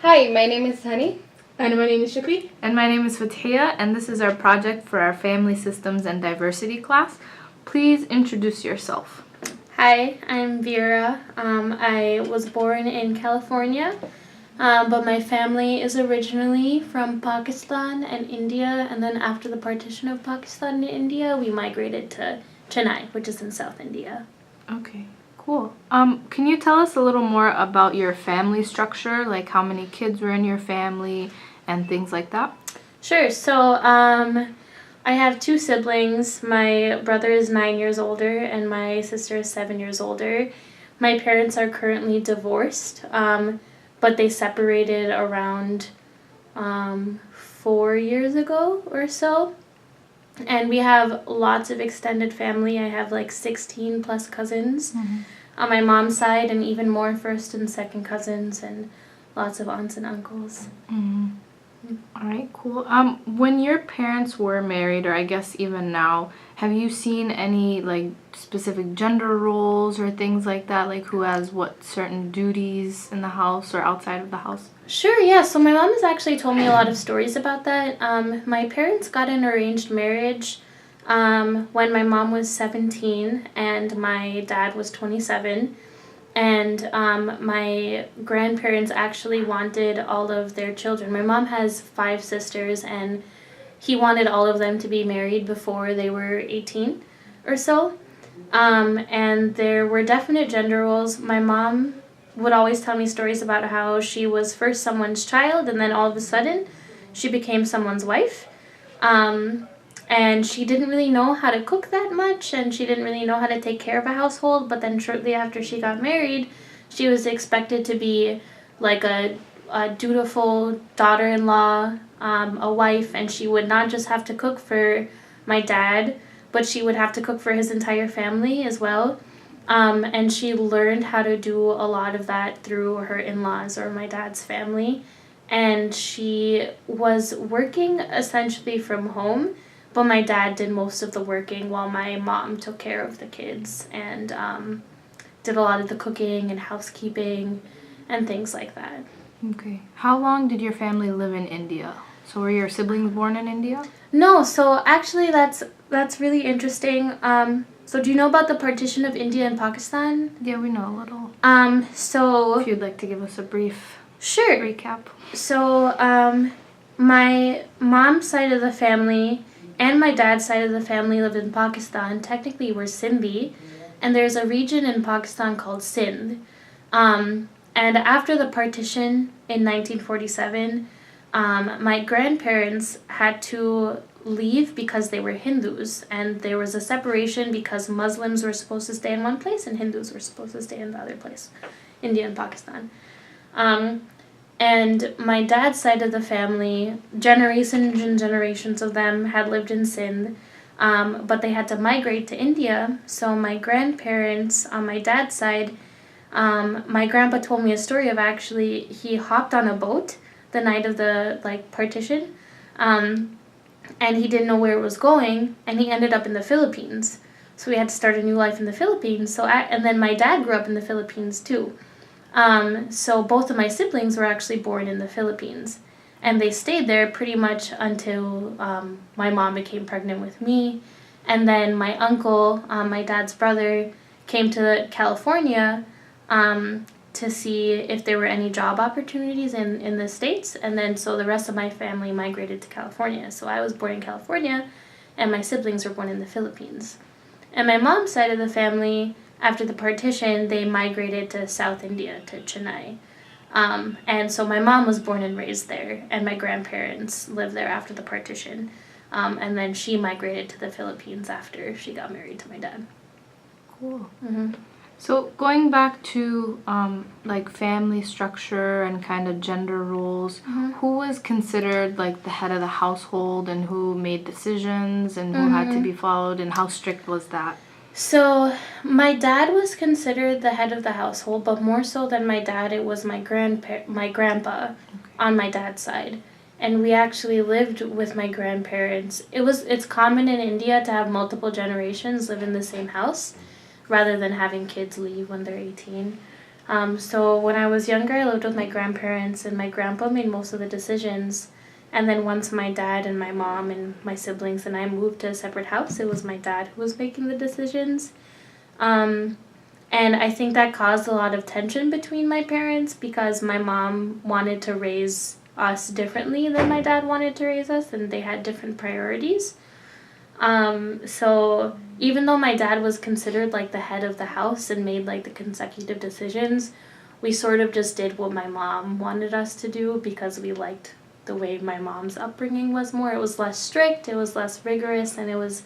Hi, my name is Honey. And my name is Shakri. And my name is Fatia, and this is our project for our Family Systems and Diversity class. Please introduce yourself. Hi, I'm Vera. I was born in California, but my family is originally from Pakistan and India, and then after the partition of Pakistan and India, we migrated to Chennai, which is in South India. Okay, cool. Can you tell us a little more about your family structure, like how many kids were in your family and things like that? Sure. So, I have two siblings. My brother is 9 years older, and my sister is 7 years older. My parents are currently divorced, but they separated around 4 years ago or so. And we have lots of extended family. I have like 16 plus cousins on my mom's side, and even more first and second cousins, and lots of aunts and uncles. All right, cool. When your parents were married, or I guess even now, have you seen any like specific gender roles or things like that, like who has what certain duties in the house or outside of the house? Sure, yeah. So my mom has actually told me a lot of stories about that. My parents got an arranged marriage when my mom was 17 and my dad was 27. And my grandparents actually wanted all of their children. My mom has 5 sisters, and he wanted all of them to be married before they were 18 or so. And there were definite gender roles. My mom would always tell me stories about how she was first someone's child, and then all of a sudden she became someone's wife. And she didn't really know how to cook that much, and she didn't really know how to take care of a household, but then shortly after she got married, she was expected to be like a dutiful daughter-in-law, a wife, and she would not just have to cook for my dad, but she would have to cook for his entire family as well. And she learned how to do a lot of that through her in-laws or my dad's family. And she was working essentially from home, but my dad did most of the working while my mom took care of the kids and did a lot of the cooking and housekeeping and things like that. Okay. How long did your family live in India? So were your siblings born in India? No, so actually that's really interesting. So do you know about the partition of India and Pakistan? Yeah, we know a little. So if you'd like to give us a brief recap. So my mom's side of the family and my dad's side of the family lived in Pakistan. Technically, we're Sindhi, and there's a region in Pakistan called Sindh. And after the partition in 1947, my grandparents had to leave because they were Hindus, and there was a separation because Muslims were supposed to stay in one place and Hindus were supposed to stay in the other place, India and Pakistan. And my dad's side of the family, generations and generations of them had lived in Sindh, but they had to migrate to India. So my grandparents on my dad's side, my grandpa told me a story of actually he hopped on a boat the night of the partition, and he didn't know where it was going, and he ended up in the Philippines. So we had to start a new life in the Philippines. And then my dad grew up in the Philippines too. So both of my siblings were actually born in the Philippines, and they stayed there pretty much until my mom became pregnant with me. And then my uncle, my dad's brother, came to California to see if there were any job opportunities in the States. And then so the rest of my family migrated to California. So I was born in California, and my siblings were born in the Philippines. And my mom's side of the family, after the partition, they migrated to South India, to Chennai. And so my mom was born and raised there, and my grandparents lived there after the partition. And then she migrated to the Philippines after she got married to my dad. Cool. So going back to family structure and kind of gender roles, who was considered like the head of the household, and who made decisions, and who had to be followed, and how strict was that? So my dad was considered the head of the household, but more so than my dad, it was my grandpa on my dad's side. And we actually lived with my grandparents. It's common in India to have multiple generations live in the same house rather than having kids leave when they're 18. So when I was younger, I lived with my grandparents, and my grandpa made most of the decisions. And then once my dad and my mom and my siblings and I moved to a separate house, it was my dad who was making the decisions. And I think that caused a lot of tension between my parents because my mom wanted to raise us differently than my dad wanted to raise us, and they had different priorities. So even though my dad was considered like the head of the house and made like the consecutive decisions, we sort of just did what my mom wanted us to do because we liked the way my mom's upbringing was more. It was less strict, it was less rigorous, and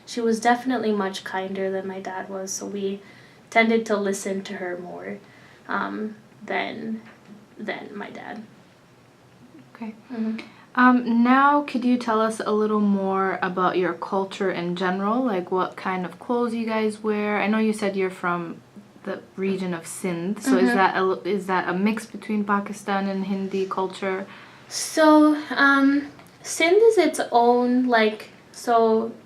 she was definitely much kinder than my dad was, so we tended to listen to her more than my dad. Okay. Mm-hmm. Now, could you tell us a little more about your culture in general? Like what kind of clothes you guys wear? I know you said you're from the region of Sindh, so is that a mix between Pakistan and Hindi culture? So, Sindh is its own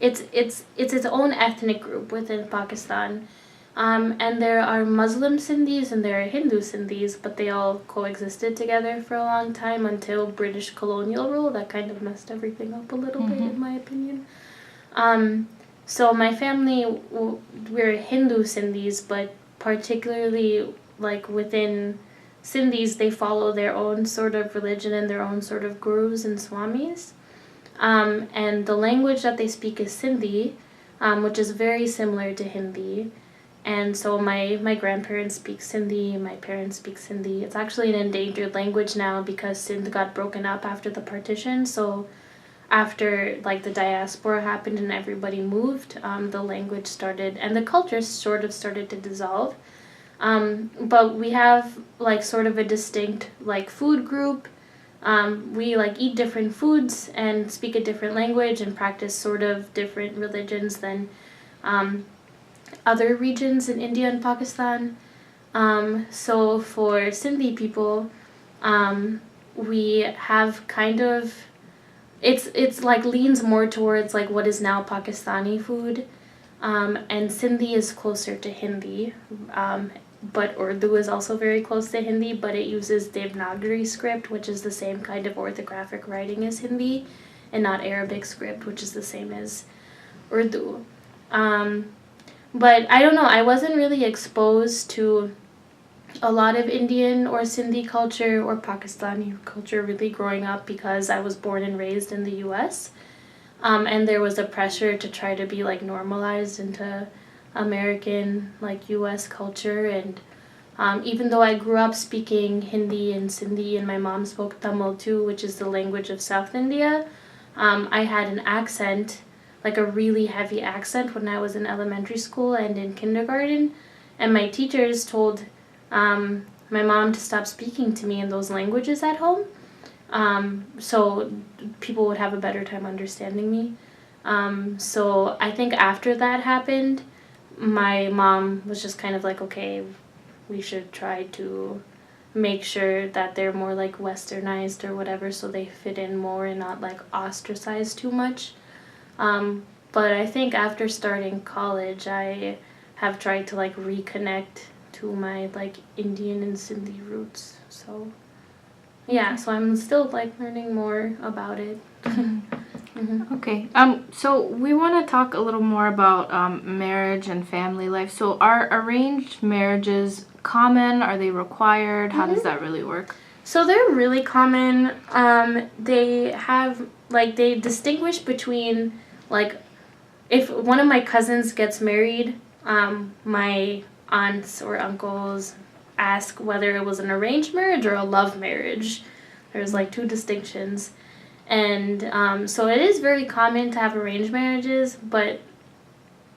it's its own ethnic group within Pakistan. And there are Muslim Sindhis and there are Hindu Sindhis, but they all coexisted together for a long time until British colonial rule. That kind of messed everything up a little bit, in my opinion. So my family, we're Hindu Sindhis, but particularly like within Sindhis, they follow their own sort of religion and their own sort of gurus and swamis. And the language that they speak is Sindhi, which is very similar to Hindi. And so my grandparents speak Sindhi, my parents speak Sindhi. It's actually an endangered language now because Sindh got broken up after the partition. So after like the diaspora happened and everybody moved, the language started and the culture sort of started to dissolve. But we have like sort of a distinct like food group. We like eat different foods and speak a different language and practice sort of different religions than other regions in India and Pakistan. So for Sindhi people, we have kind of it's like leans more towards like what is now Pakistani food, and Sindhi is closer to Hindi, but Urdu is also very close to Hindi, but it uses Devanagari script, which is the same kind of orthographic writing as Hindi, and not Arabic script, which is the same as Urdu. But I don't know, I wasn't really exposed to a lot of Indian or Sindhi culture or Pakistani culture really growing up because I was born and raised in the US. And there was a pressure to try to be like normalized into American like US culture. And even though I grew up speaking Hindi and Sindhi and my mom spoke Tamil too, which is the language of South India, I had an accent, like a really heavy accent when I was in elementary school and in kindergarten. And my teachers told my mom to stop speaking to me in those languages at home, so people would have a better time understanding me. So I think after that happened, my mom was just kind of like, okay, we should try to make sure that they're more like westernized or whatever so they fit in more and not like ostracized too much. But I think after starting college, I have tried to like reconnect to my like Indian and Sindhi roots. So yeah, so I'm still like learning more about it. Okay. So we want to talk a little more about marriage and family life. So are arranged marriages common? Are they required? How does that really work? So they're really common. They have like they distinguish between like if one of my cousins gets married, my aunts or uncles ask whether it was an arranged marriage or a love marriage. There's like two distinctions. And so it is very common to have arranged marriages, but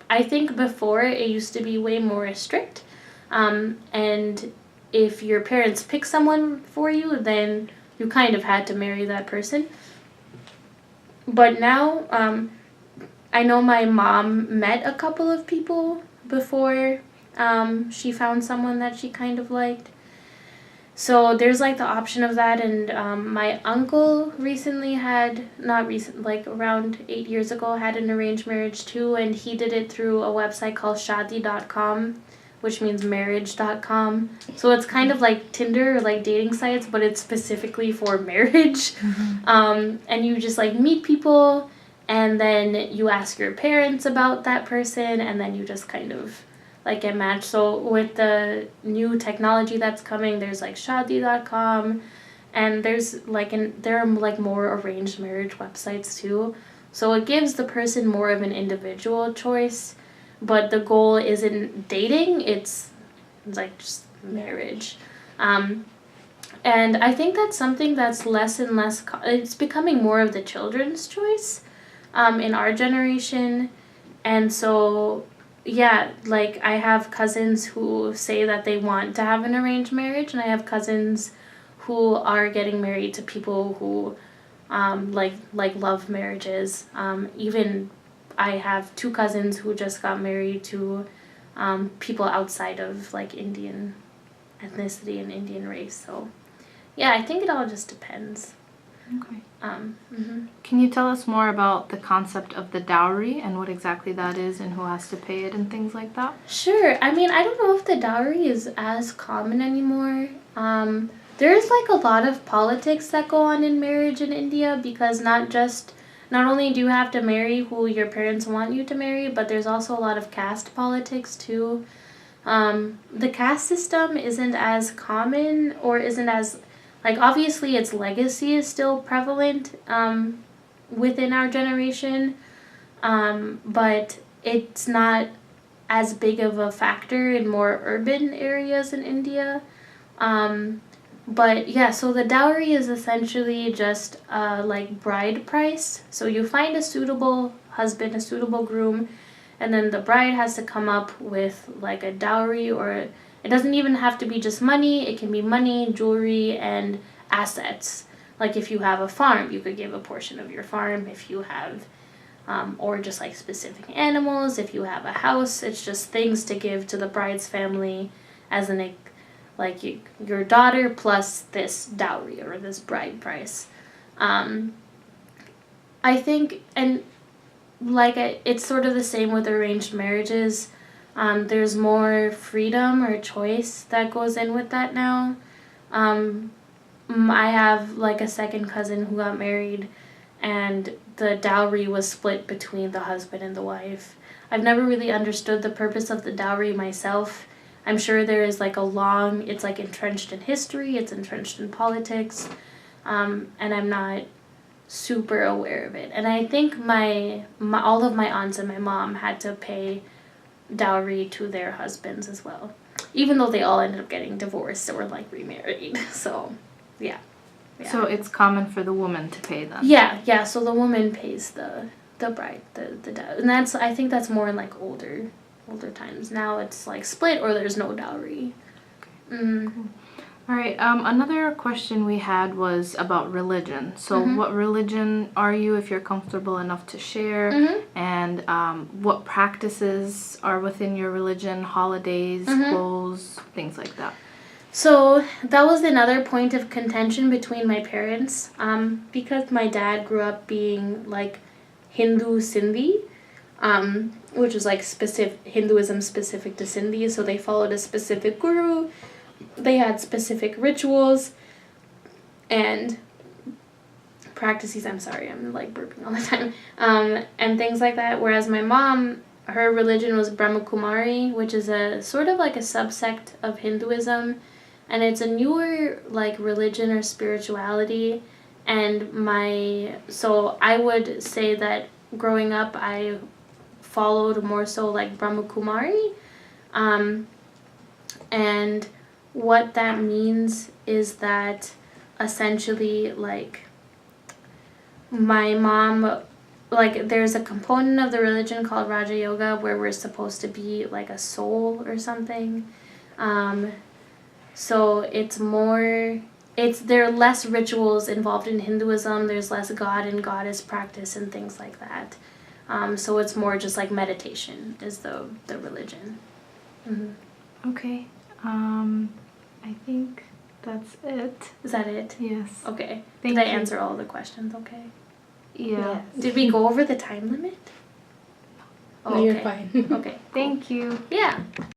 I think before it used to be way more strict. And if your parents pick someone for you, then you kind of had to marry that person. But now, I know my mom met a couple of people before she found someone that she kind of liked. So there's like the option of that, and my uncle recently like around 8 years ago, had an arranged marriage too, and he did it through a website called shadi.com, which means marriage.com. So it's kind of like Tinder or like dating sites, but it's specifically for marriage. And you just like meet people, and then you ask your parents about that person, and then you just kind of like get matched. So with the new technology that's coming, there's like shadi.com, and there's like there are like more arranged marriage websites too. So it gives the person more of an individual choice, but the goal isn't dating, it's like just marriage. And I think that's something that's less and less, it's becoming more of the children's choice in our generation. And so, yeah, like I have cousins who say that they want to have an arranged marriage, and I have cousins who are getting married to people who like love marriages. Even I have 2 cousins who just got married to people outside of like Indian ethnicity and Indian race. So yeah, I think it all just depends. Okay. Can you tell us more about the concept of the dowry and what exactly that is and who has to pay it and things like that? Sure. I mean, I don't know if the dowry is as common anymore. There's like a lot of politics that go on in marriage in India, because not only do you have to marry who your parents want you to marry, but there's also a lot of caste politics too. The caste system isn't as common, or isn't as, like, obviously its legacy is still prevalent within our generation, but it's not as big of a factor in more urban areas in India. But yeah, so the dowry is essentially just like bride price. So you find a suitable husband, a suitable groom, and then the bride has to come up with like a dowry, or it doesn't even have to be just money. It can be money, jewelry, and assets. Like if you have a farm, you could give a portion of your farm. If you have, or just like specific animals. If you have a house, it's just things to give to the bride's family as an like your daughter plus this dowry or this bride price. I think, and like it's sort of the same with arranged marriages. There's more freedom or choice that goes in with that now. I have like a second cousin who got married, and the dowry was split between the husband and the wife. I've never really understood the purpose of the dowry myself. I'm sure there is like it's like entrenched in history, it's entrenched in politics, and I'm not super aware of it. And I think all of my aunts and my mom had to pay dowry to their husbands as well, even though they all ended up getting divorced or like remarried. So yeah. So it's common for the woman to pay them. Yeah, so the woman pays the bride the dowry. And I think that's more in like older times. Now it's like split, or there's no dowry. Okay. Cool. All right, another question we had was about religion. So what religion are you, if you're comfortable enough to share? And what practices are within your religion, holidays, clothes, things like that? So that was another point of contention between my parents, because my dad grew up being like Hindu Sindhi, which was like Hinduism specific to Sindhi. So they followed a specific guru. They had specific rituals and practices. I'm sorry, I'm like burping all the time. And things like that. Whereas my mom, her religion was Brahma Kumari, which is a sort of like a subsect of Hinduism. And it's a newer like religion or spirituality. And so I would say that growing up, I followed more so like Brahma Kumari. And what that means is that essentially like my mom, like there's a component of the religion called Raja Yoga where we're supposed to be like a soul or something. So there are less rituals involved in Hinduism. There's less god and goddess practice and things like that. So it's more just like meditation is the religion. Okay. I think that's it. Is that it? Yes. Okay. Did I answer all the questions okay? Yeah. Did we go over the time limit? No, you're fine. Okay. Thank you. Yeah.